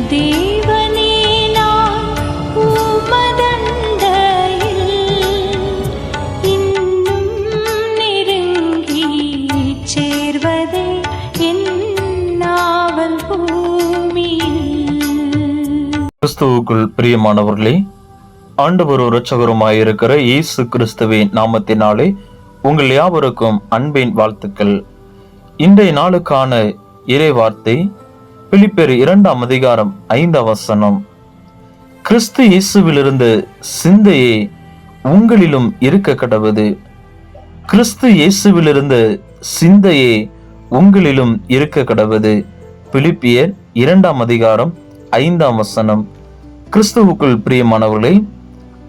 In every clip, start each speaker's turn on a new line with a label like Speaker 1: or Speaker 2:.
Speaker 1: தேவனே நான் உமதண்டையில் இன்னும் நெருங்கி சேர்வதே என் நாவல் பூமியில்.
Speaker 2: கிறிஸ்துவுக்குள் பிரியமானவர்களே, ஆண்டவரும் இரட்சகருமாயிருக்கிற இயேசு கிறிஸ்துவின் நாமத்தினாலே உங்கள் யாவருக்கும் அன்பின் வாழ்த்துக்கள். இன்றைய நாளுக்கான இறை வார்த்தை பிலிப்பியர் 2ஆம் அதிகாரம் 5ஆம் வசனம். கிறிஸ்து இயேசுவிலிருந்து சிந்தையே உங்களிலும் இருக்க கடவுது. கிறிஸ்து இயேசுவிலிருந்து சிந்தையே உங்களிலும் இருக்க கடவுது. பிலிப்பியர் 2ஆம் அதிகாரம் 5ஆம் வசனம். கிறிஸ்துவுக்குள் பிரியமானவர்களே,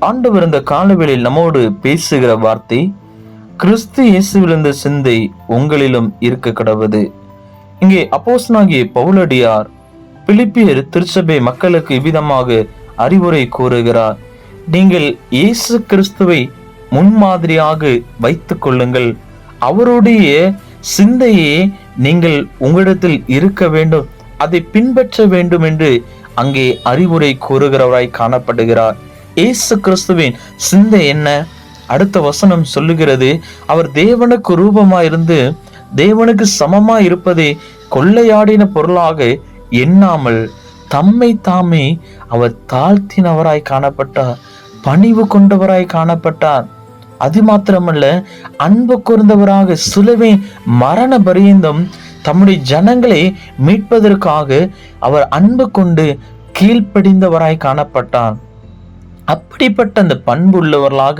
Speaker 2: ஆண்டவர் இந்த காலவேளையில் நம்மோடு பேசுகிற வார்த்தை கிறிஸ்து இயேசுவிலிருந்த சிந்தை உங்களிலும் இருக்க கடவுது. இங்கே அப்போஸ்தலனாகிய பவுலடியார் பிலிப்பியர் திருச்சபை மக்களுக்கு இவ்விதமாக அறிவுரை கூறுகிறார். நீங்கள் இயேசு கிறிஸ்துவை முன்மாதிரியாக வைத்துக் கொள்ளுங்கள். அவருடைய சிந்தையே நீங்கள் உங்களிடத்தில் இருக்க வேண்டும், அதை பின்பற்ற வேண்டும் என்று அங்கே அறிவுரை கூறுகிறவராய் காணப்படுகிறார். இயேசு கிறிஸ்துவின் சிந்தை என்ன? அடுத்த வசனம் சொல்லுகிறது, அவர் தேவனுக்கு ரூபமாயிருந்து தேவனுக்கு சமமாய் இருப்பதை கொள்ளையாடின பொருளாக எண்ணாமல் தம்மை தாமே அவர் தாழ்த்தினவராய் காணப்பட்டார், பணிவு கொண்டவராய் காணப்பட்டார். அது மாத்திரமல்ல, அன்பு கூர்ந்தவராக சிலுவை மரண பரியந்தம் தம்முடைய ஜனங்களை மீட்பதற்காக அவர் அன்பு கொண்டு கீழ்ப்படிந்தவராய் காணப்பட்டார். அப்படிப்பட்ட அந்த பண்பு உள்ளவர்களாக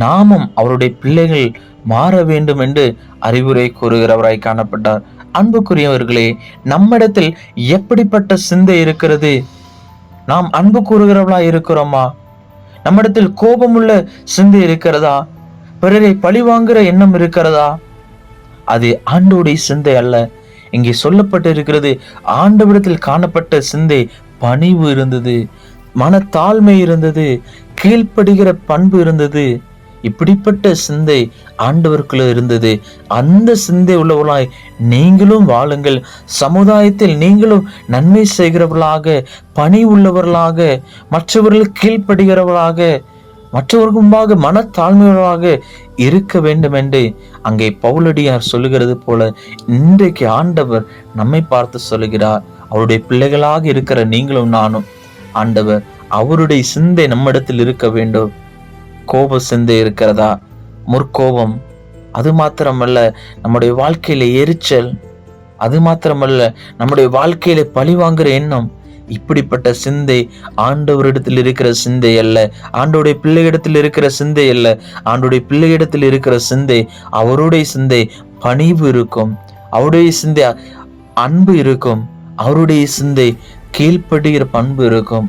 Speaker 2: நாமும் அவருடைய பிள்ளைகள் மாற வேண்டும் என்று அறிவுரை கூறுகிறவராய் காணப்பட்டார். அன்புக்குரியவர்களே, நம்மிடத்தில் எப்படிப்பட்ட சிந்தை இருக்கிறது? நாம் அன்பு கூறுகிறவர்களாய் இருக்கிறோமா? நம்மிடத்தில் கோபமுள்ள சிந்தை இருக்கிறதா? பிறரை பழிவாங்குற எண்ணம் இருக்கிறதா? அது ஆண்டவருடைய சிந்தை அல்ல. இங்கே சொல்லப்பட்டு இருக்கிறது, ஆண்டவரிடத்தில் காணப்பட்ட சிந்தை பணிவு இருந்தது, மனத்தாழ்மை இருந்தது, கீழ்ப்படுகிற பண்பு இருந்தது. இப்படிப்பட்ட சிந்தை ஆண்டவருக்குள்ள இருந்தது. அந்த சிந்தை உள்ளவர்களாய் நீங்களும் வாழுங்கள். சமுதாயத்தில் நீங்களும் நன்மை செய்கிறவர்களாக, பணி உள்ளவர்களாக, மற்றவர்களுக்கு கீழ்ப்படுகிறவர்களாக, மற்றவர்கள் முன்பாக மனத்தாழ்மையுள்ளவராக இருக்க வேண்டும் என்று அங்கே பவுலடியார் சொல்லுகிறது போல இன்றைக்கு ஆண்டவர் நம்மை பார்த்து சொல்லுகிறார். அவருடைய பிள்ளைகளாக இருக்கிற நீங்களும் நானும் ஆண்டவர் அவருடைய சிந்தை நம்மிடத்தில் இருக்க வேண்டும். கோப சிந்தை இருக்கிறதா? முற்கோபம். அது மாத்திரமல்ல, நம்முடைய வாழ்க்கையில எரிச்சல். அது மாத்திரமல்ல, நம்முடைய வாழ்க்கையில பழிவாங்குற எண்ணம். இப்படிப்பட்ட சிந்தை ஆண்டவரிடத்தில் இருக்கிற சிந்தை அல்ல. ஆண்டவருடைய பிள்ளையிடத்தில் இருக்கிற சிந்தை அல்ல. ஆண்டவருடைய பிள்ளையிடத்தில் இருக்கிற சிந்தை, அவருடைய சிந்தை பணிவு இருக்கும், அவருடைய சிந்தை அன்பு இருக்கும், அவருடைய சிந்தை கீழ்ப்படுகிற பண்பு இருக்கும்.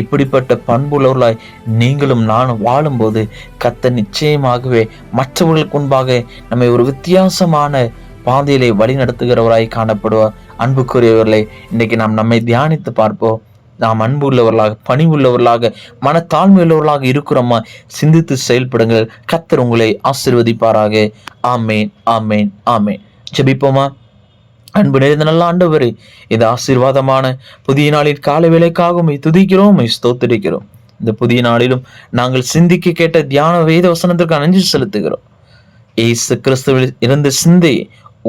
Speaker 2: இப்படிப்பட்ட பண்புள்ளவர்களாய் நீங்களும் நானும் வாழும்போது கர்த்தர் நிச்சயமாகவே மற்றவர்களுக்கு முன்பாக நம்மை ஒரு வித்தியாசமான பாதையிலே வழி நடத்துகிறவராய் காணப்படுவார். அன்புக்குரியவர்களே, இன்னைக்கு நாம் நம்மை தியானித்து பார்ப்போம். நாம் அன்பு உள்ளவர்களாக, பணி உள்ளவர்களாக, மனத்தாழ்மை உள்ளவர்களாக இருக்கிறோமா? சிந்தித்து செயல்படுங்கள். கர்த்தர் உங்களை ஆசீர்வதிப்பாராக. ஆமேன், ஆமேன், ஆமேன். ஜெபிப்போமா? அன்பு நிறைந்த நல்ல ஆண்டவரே, இது ஆசீர்வாதமான புதிய நாளின் கால வேளைக்காக துதிக்கிறோம், ஸ்தோத்திரிக்கிறோம். இந்த புதிய நாளிலும் நாங்கள் சிந்திக்க கேட்ட தியான வேத வசனத்திற்கு நன்றி செலுத்துகிறோம். இயேசு கிறிஸ்துவில் இருந்த சிந்தை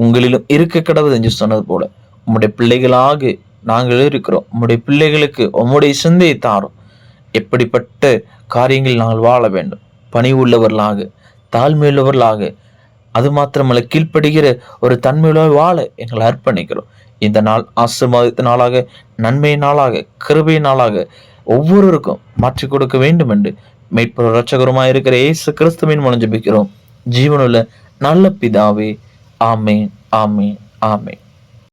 Speaker 2: உங்களிலும் இருக்க கடவுள் என்று சொன்னது போல உம்முடைய பிள்ளைகளாக நாங்கள் இருக்கிறோம். உம்முடைய பிள்ளைகளுக்கு உம்முடைய சிந்தையை தாரும். எப்படிப்பட்ட காரியங்கள் நாங்கள் வாழ வேண்டும்? பணிவு உள்ளவர்களாக, தாழ்மையுள்ளவர்களாக, அது மாத்திரமல்ல கீழ்ப்படுகிற ஒரு தன்மையுள்ள வாழ எங்களை அர்ப்பணிக்கிறோம். இந்த நாள் ஆசீர்வாத நாளாக, நன்மை நாளாக, கிருபை நாளாக ஒவ்வொருவருக்கும் மாற்றி கொடுக்க வேண்டும் என்று மீட்பர் இரட்சகருமாய் இருக்கிற இயேசு கிறிஸ்துவின் மூலம் ஜெபிக்கிறோம். ஜீவனுள்ள நல்ல பிதாவே, ஆமேன், ஆமேன், ஆமேன்.